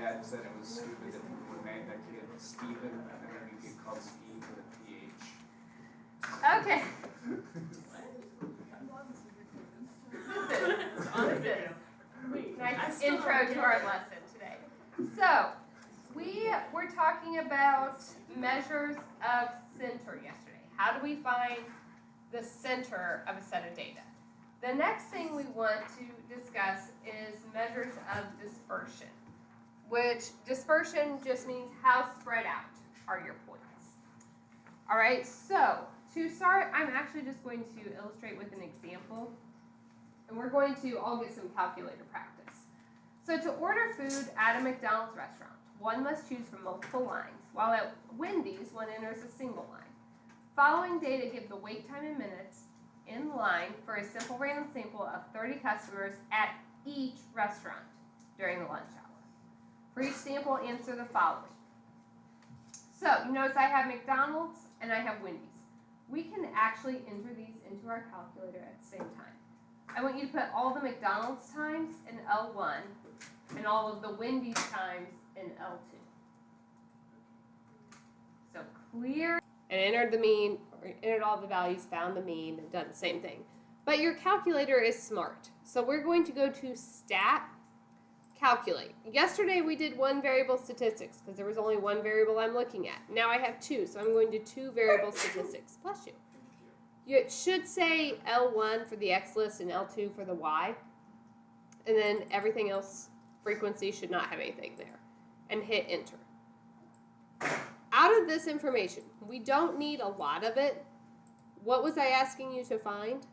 Dad said it was stupid that people would name that kid Steven, and then he'd get called Steve with a PH. Okay. Nice intro to our lesson today. So, we were talking about measures of center yesterday. How do we find the center of a set of data? The next thing we want to discuss is measures of dispersion, which dispersion just means how spread out are your points. All right, so to start, I'm actually just going to illustrate with an example, and we're going to all get some calculator practice. So to order food at a McDonald's restaurant, one must choose from multiple lines, while at Wendy's, one enters a single line. Following data give the wait time in minutes in line for a simple random sample of 30 customers at each restaurant during the lunch hour. For each sample, answer the following. So, you notice I have McDonald's and I have Wendy's. We can actually enter these into our calculator at the same time. I want you to put all the McDonald's times in L1 and all of the Wendy's times in L2. So clear and entered the mean, or entered all the values, found the mean, and done the same thing. But your calculator is smart. So we're going to go to Stat, Calculate. Yesterday we did one variable statistics because there was only one variable I'm looking at. Now I have two, so I'm going to two variable statistics. Bless you. It should say L1 for the X list and L2 for the Y. And then everything else, frequency, should not have anything there. And hit enter. Out of this information, we don't need a lot of it. What was I asking you to find?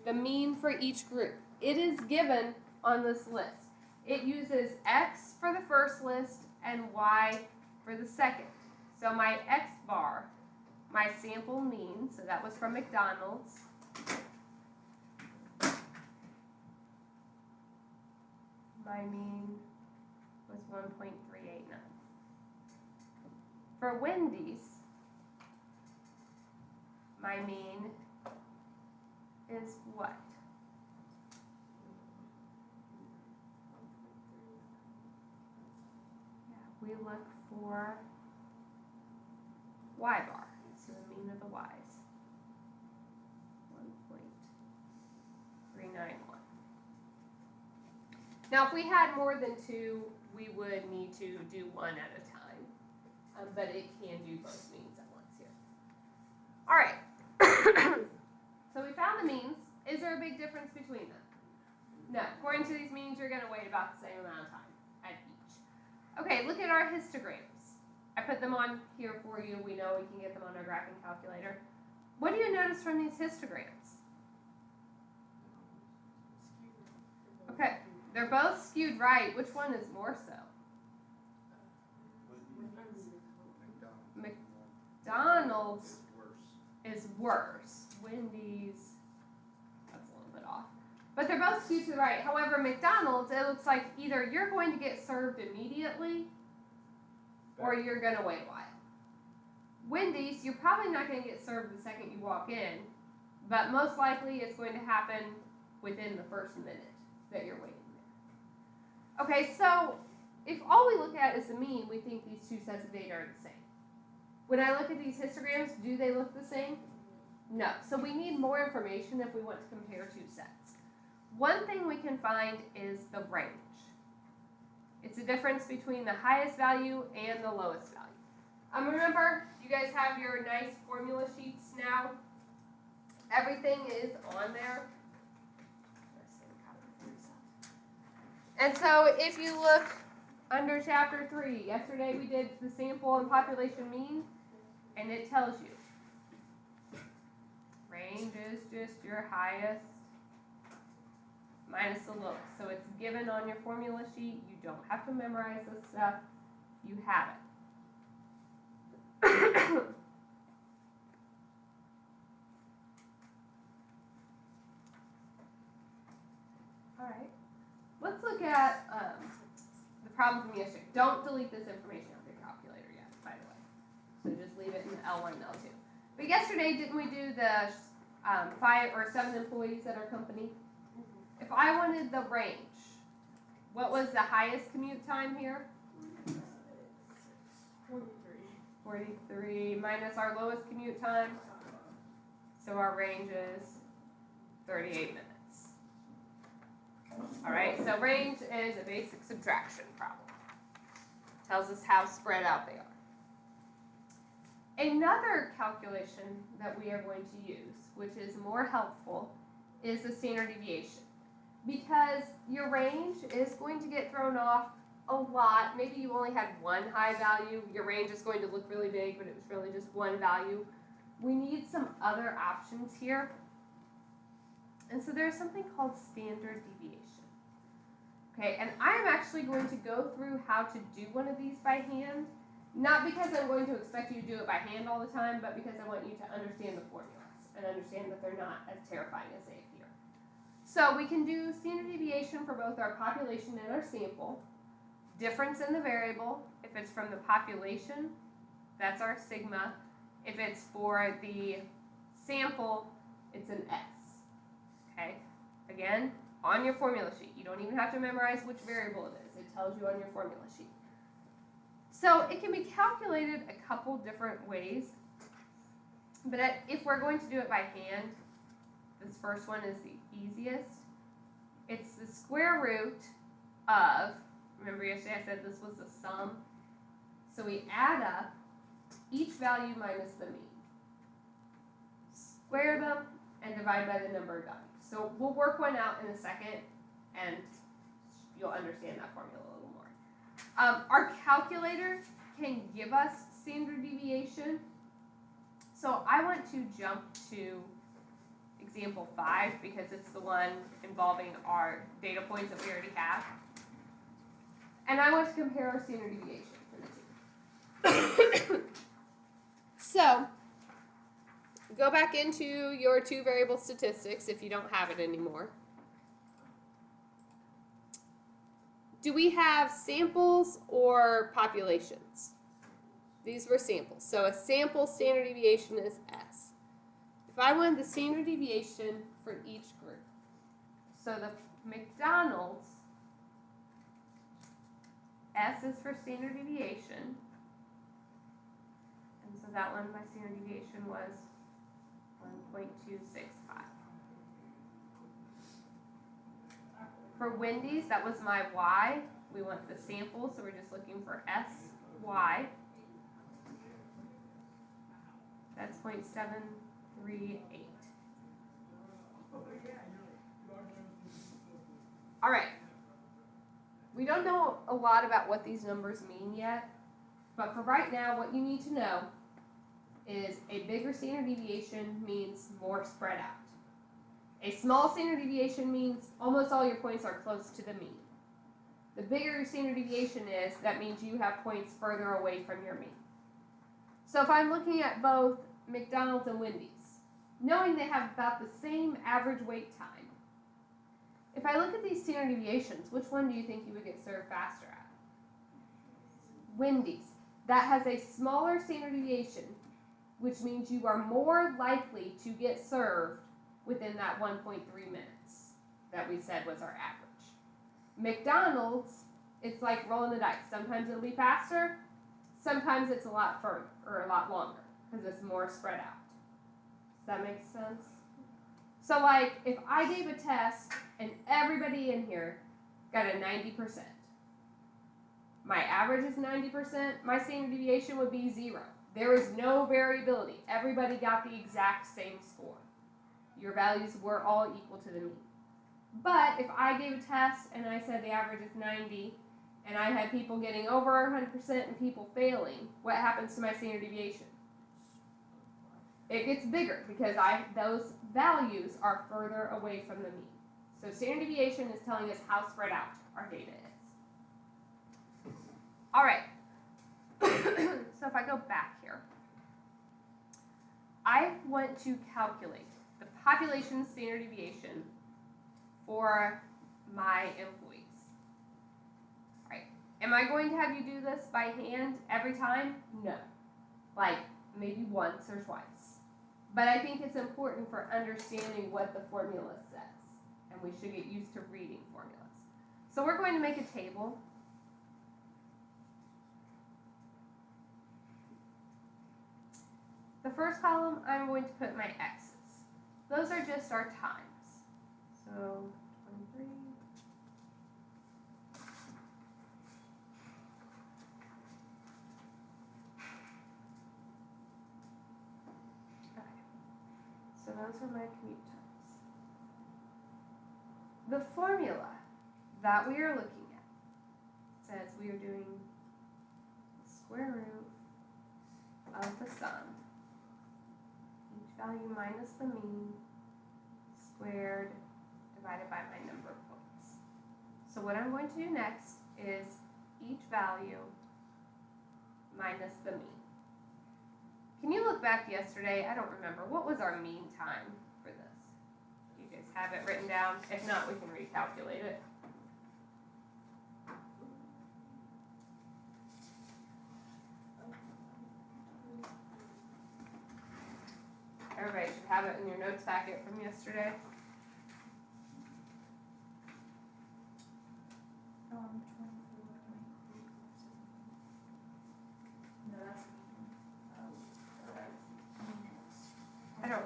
The mean for each group. It is given on this list. It uses X for the first list and Y for the second. So my X bar, my sample mean, so that was from McDonald's. My mean was 1.389. For Wendy's, my mean is what? We look for Y bar, so the mean of the Y's, 1.391. Now, if we had more than two, we would need to do one at a time, but it can do both means at once here. All right, so we found the means. Is there a big difference between them? No. According to these means, you're going to wait about the same amount of time at each. Okay, look at our histograms. I put them on here for you. We know we can get them on our graphing calculator. What do you notice from these histograms? Okay, they're both skewed right. Which one is more so? McDonald's is worse. Wendy's, that's a little bit off. But they're both skewed to the right. However, McDonald's, it looks like either you're going to get served immediately or you're going to wait a while. Wendy's, you're probably not going to get served the second you walk in, but most likely it's going to happen within the first minute that you're waiting there. Okay, so if all we look at is the mean, we think these two sets of data are the same. When I look at these histograms, do they look the same? No. So we need more information if we want to compare two sets. One thing we can find is the range. It's the difference between the highest value and the lowest value. Remember, you guys have your nice formula sheets now. Everything is on there. And so if you look under chapter 3, yesterday we did the sample and population mean, and it tells you range is just your highest minus the lowest. So it's given on your formula sheet. You don't have to memorize this stuff. You have it. All right. Let's look at the problem from yesterday. Don't delete this information off your calculator yet, by the way. So just leave it in L1 and L2. But yesterday, didn't we do the 5 or 7 employees at our company? If I wanted the range, What was the highest commute time here? 43 minus our lowest commute time. So our range is 38 minutes. All right, so range is a basic subtraction problem. Tells us how spread out they are. Another calculation that we are going to use, which is more helpful, is the standard deviation. Because your range is going to get thrown off a lot. Maybe you only had one high value. Your range is going to look really big, but it was really just one value. We need some other options here. And so there's something called standard deviation. Okay, and I'm actually going to go through how to do one of these by hand. Not because I'm going to expect you to do it by hand all the time, but because I want you to understand the formulas and understand that they're not as terrifying as they appear. So we can do standard deviation for both our population and our sample. Difference in the variable, if it's from the population, that's our sigma. If it's for the sample, it's an S. Okay? Again, on your formula sheet. You don't even have to memorize which variable it is. It tells you on your formula sheet. So it can be calculated a couple different ways. But if we're going to do it by hand, this first one is the easiest. It's the square root of, remember yesterday I said this was the sum. So we add up each value minus the mean. Square them and divide by the number of values. So we'll work one out in a second and you'll understand that formula a little more. Our calculator can give us standard deviation. So I want to jump to example 5 because it's the one involving our data points that we already have. And I want to compare our standard deviation for the two. So go back into your two variable statistics if you don't have it anymore. Do we have samples or populations? These were samples. So a sample standard deviation is S. If I wanted the standard deviation for each group, so the McDonald's, S is for standard deviation. And so that one, my standard deviation was 1.265. For Wendy's, that was my Y. We want the sample, so we're just looking for SY. That's 0.738. All right. We don't know a lot about what these numbers mean yet, but for right now, what you need to know is a bigger standard deviation means more spread out. A small standard deviation means almost all your points are close to the mean. The bigger your standard deviation is, that means you have points further away from your mean. So if I'm looking at both McDonald's and Wendy's, knowing they have about the same average wait time, if I look at these standard deviations, which one do you think you would get served faster at? Wendy's. That has a smaller standard deviation, which means you are more likely to get served within that 1.3 minutes that we said was our average. McDonald's, it's like rolling the dice. Sometimes it'll be faster, sometimes it's a lot further or a lot longer because it's more spread out. Does that make sense? So like if I gave a test and everybody in here got a 90%, my average is 90%, my standard deviation would be 0. There is no variability. Everybody got the exact same score. Your values were all equal to the mean. But if I gave a test and I said the average is 90 and I had people getting over 100% and people failing, what happens to my standard deviation? It gets bigger because those values are further away from the mean. So standard deviation is telling us how spread out our data is. All right. So if I go back here, I want to calculate the population standard deviation for my employees. All right. Am I going to have you do this by hand every time? No. Like maybe once or twice. But I think it's important for understanding what the formula says. And we should get used to reading formulas. So we're going to make a table. The first column, I'm going to put my x's. Those are just our times. So 23. Okay. So those are my commute times. The formula that we are looking at says we are doing the square root of the sum, each value minus the mean, squared divided by my number of points. So what I'm going to do next is each value minus the mean. Can you look back yesterday? I don't remember. What was our mean time for this? You guys have it written down? If not, we can recalculate it. Everybody should have it in your notes packet from yesterday. 24. No, that's minutes. I don't.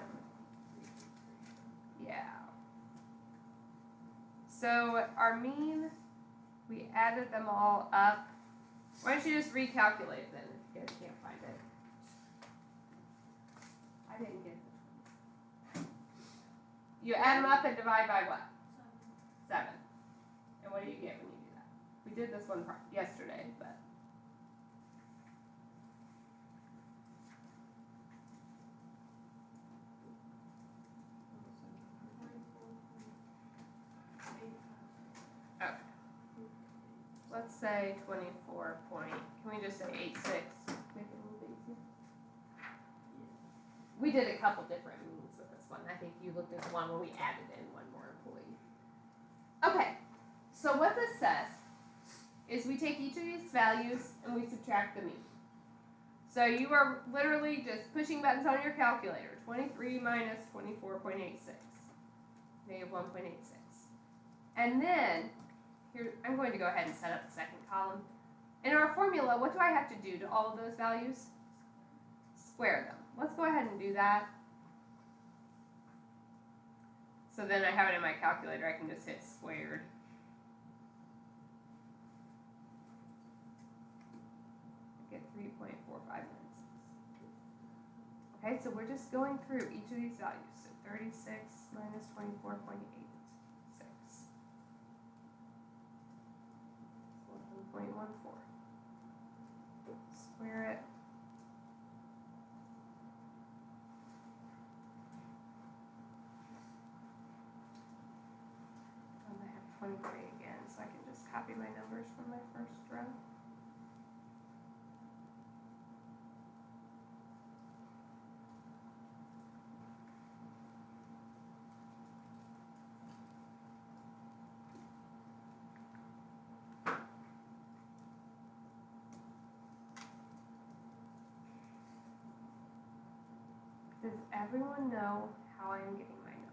Yeah. So our mean, we added them all up. Why don't you just recalculate it then if you guys can't find it? I didn't get it. You add them up and divide by what? 7. And what do you get when you do that? We did this one yesterday, but. Okay. Let's say 24 point, can we just say 86? Make it a little bit easier. We did a couple different means with this one. I think you looked at the one where we added in one more employee. Okay, so what this says is we take each of these values and we subtract the mean. So you are literally just pushing buttons on your calculator. 23 minus 24.86, negative 1.86. And then, here, I'm going to go ahead and set up the second column. In our formula, what do I have to do to all of those values? Square them. Let's go ahead and do that. So then I have it in my calculator, I can just hit squared. Get 3.4596. Okay, so we're just going through each of these values. So 36 minus 24.86. 11.14. Square it. I have 23 again, so I can just copy my numbers from my first row. Does everyone know how I am getting my numbers?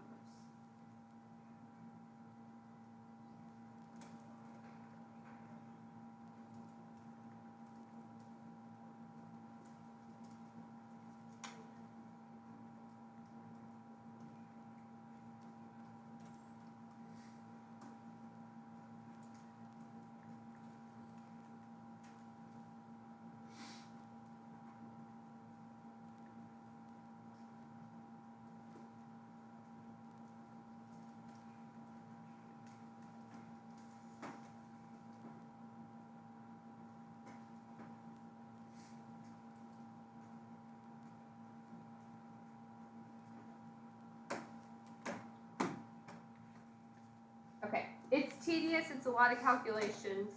Okay, it's tedious, it's a lot of calculations,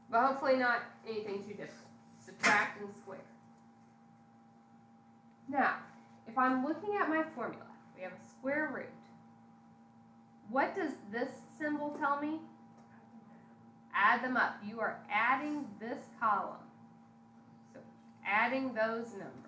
but hopefully not anything too difficult. Subtract and square. Now, if I'm looking at my formula, we have a square root. What does this symbol tell me? Add them up. You are adding this column. So, adding those numbers.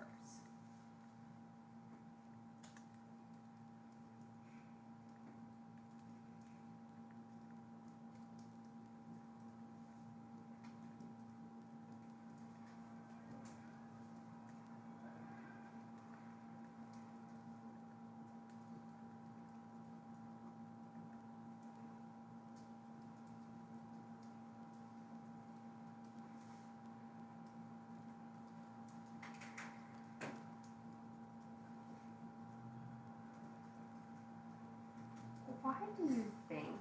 do you think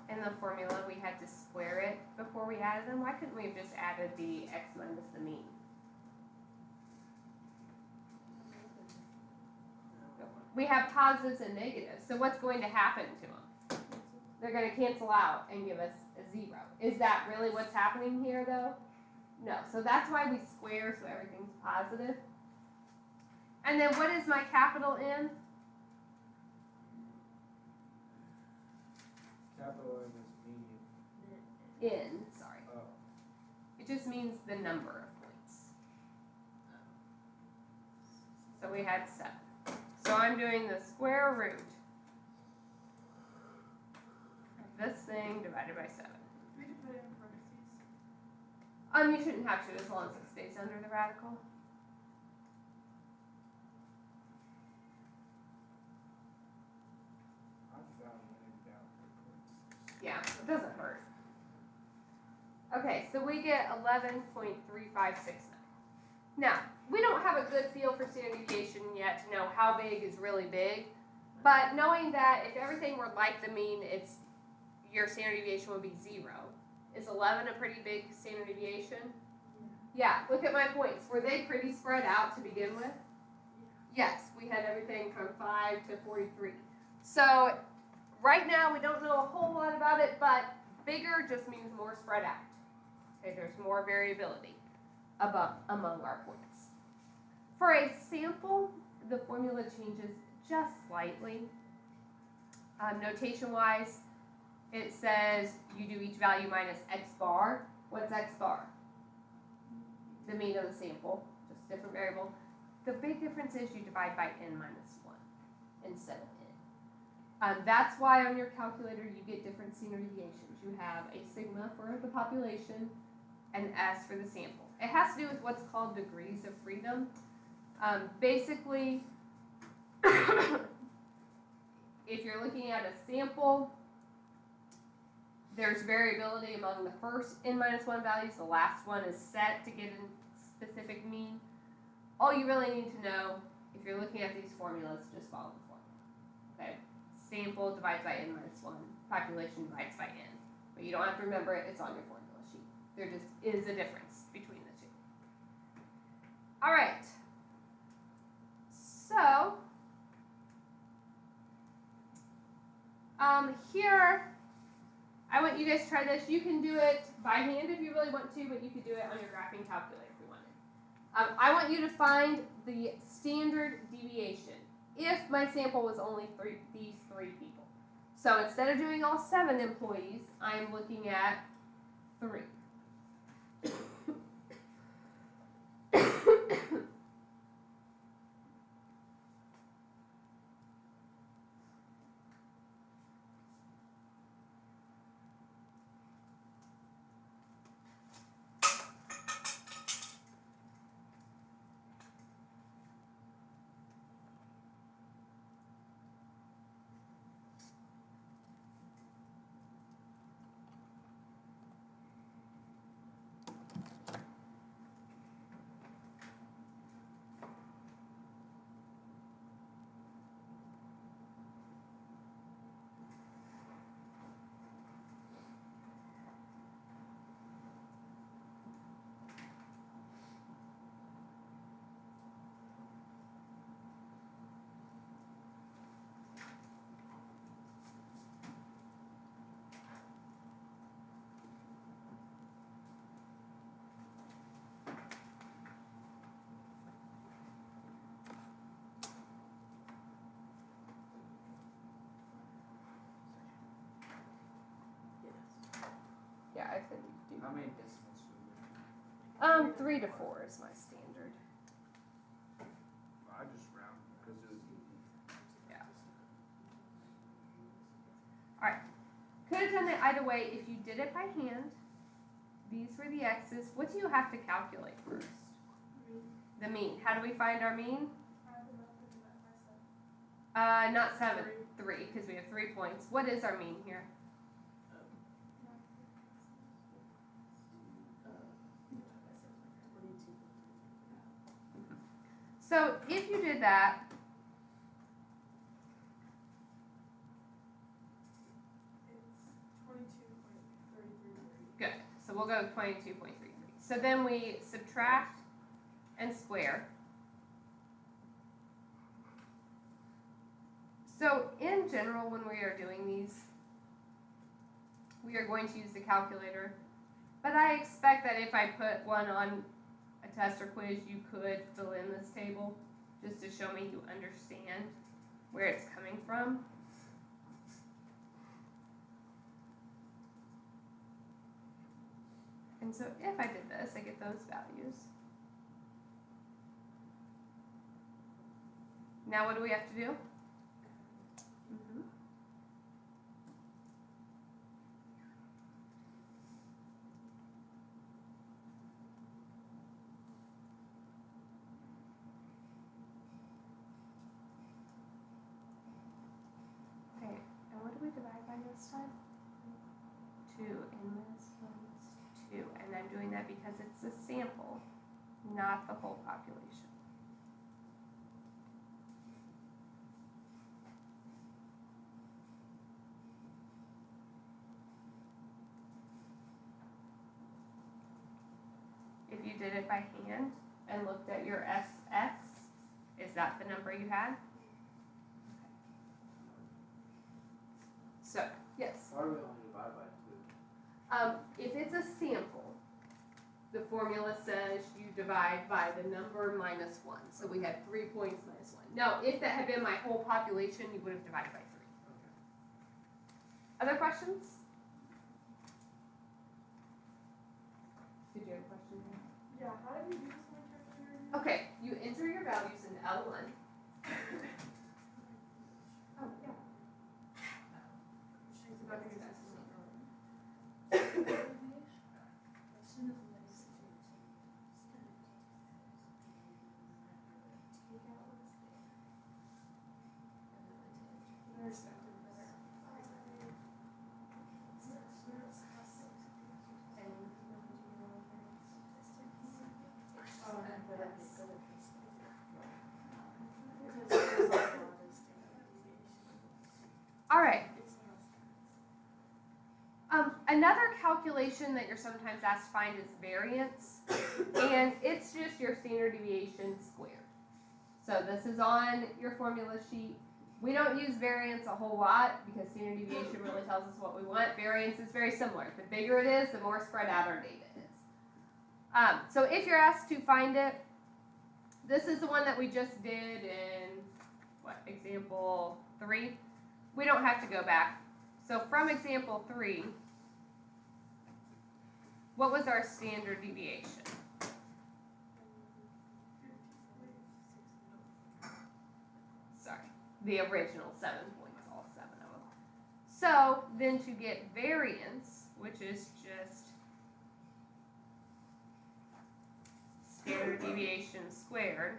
in the formula we had to square it before we added them? Why couldn't we have just added the x minus the mean? We have positives and negatives, so what's going to happen to them? They're going to cancel out and give us a 0. Is that really what's happening here, though? No. So that's why we square so everything's positive. And then what is my capital N? Capital N is median. N, sorry. Oh. It just means the number of points. So we had 7. So I'm doing the square root of this thing divided by 7. We could put it in parentheses. You shouldn't have to as long as it stays under the radical. I found it down for Yeah, it doesn't hurt. Okay, so we get 11.3569. Now, we don't have a good feel for standard deviation yet to know how big is really big, but knowing that if everything were like the mean, your standard deviation would be 0. Is 11 a pretty big standard deviation? Yeah, look at my points. Were they pretty spread out to begin with? Yes, we had everything from 5 to 43. So right now we don't know a whole lot about it, but bigger just means more spread out. Okay, there's more variability among our points. For a sample, the formula changes just slightly. Notation-wise, it says you do each value minus x bar. What's x bar? The mean of the sample, just a different variable. The big difference is you divide by n minus 1 instead of n. That's why on your calculator you get different standard deviations. You have a sigma for the population and s for the sample. It has to do with what's called degrees of freedom. Basically, if you're looking at a sample, there's variability among the first n minus 1 values. The last one is set to get a specific mean. All you really need to know, if you're looking at these formulas, just follow the formula. Okay? Sample divides by n minus 1. Population divides by n. But you don't have to remember it. It's on your formula sheet. There just is a difference between the two. All right. So, here, I want you guys to try this. You can do it by hand if you really want to, but you could do it on your graphing calculator if you wanted. I want you to find the standard deviation if my sample was only these 3 people. So instead of doing all 7 employees, I'm looking at 3. Yeah, I could do. How many decimals were there? 3 to 4 is my standard. I just round because it was easy. Yeah. All right. Could have done it either way. If you did it by hand, these were the x's. What do you have to calculate first? The mean. How do we find our mean? Not 7, 3, because we have 3 points. What is our mean here? So if you did that, we'll go with 22.33. So then we subtract and square. So in general, when we are doing these, we are going to use the calculator. But I expect that if I put one on a test or quiz, you could fill in this table just to show me you understand where it's coming from. And so if I did this, I get those values. Now what do we have to do? Okay, and what do we divide by this time? 2, and this one's 2. And I'm doing that because it's a sample, not the whole population. If you did it by hand and looked at your SX, is that the number you had? So, yes. Why do we only divide by 2? If it's a sample, the formula says you divide by the number minus 1. So we had 3 points minus 1. Now, if that had been my whole population, you would have divided by 3. Other questions? Did you have a question? Yeah, how do you use my calculator? Okay, you enter your values in L1. Oh, yeah. All right. Another calculation that you're sometimes asked to find is variance, and it's just your standard deviation squared. So this is on your formula sheet. We don't use variance a whole lot because standard deviation really tells us what we want. Variance is very similar. The bigger it is, the more spread out our data is. So if you're asked to find it, this is the one that we just did in, example 3. We don't have to go back. So from example 3, what was our standard deviation? Sorry, the original 7 points, all 7 of them. So then to get variance, which is just standard deviation squared,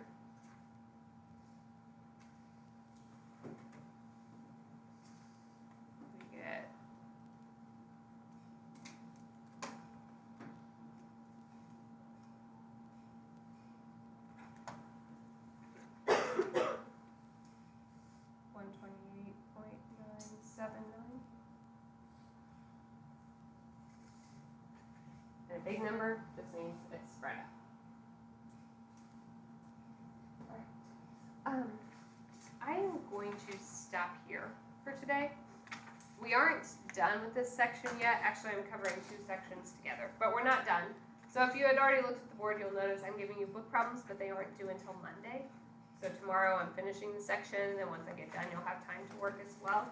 we get $128.979. And a big number just means it's spread out. I'm going to stop here for today. We aren't done with this section yet. Actually, I'm covering 2 sections together, but we're not done. So if you had already looked at the board, you'll notice I'm giving you book problems, but they aren't due until Monday. So tomorrow I'm finishing the section, and then once I get done, you'll have time to work as well.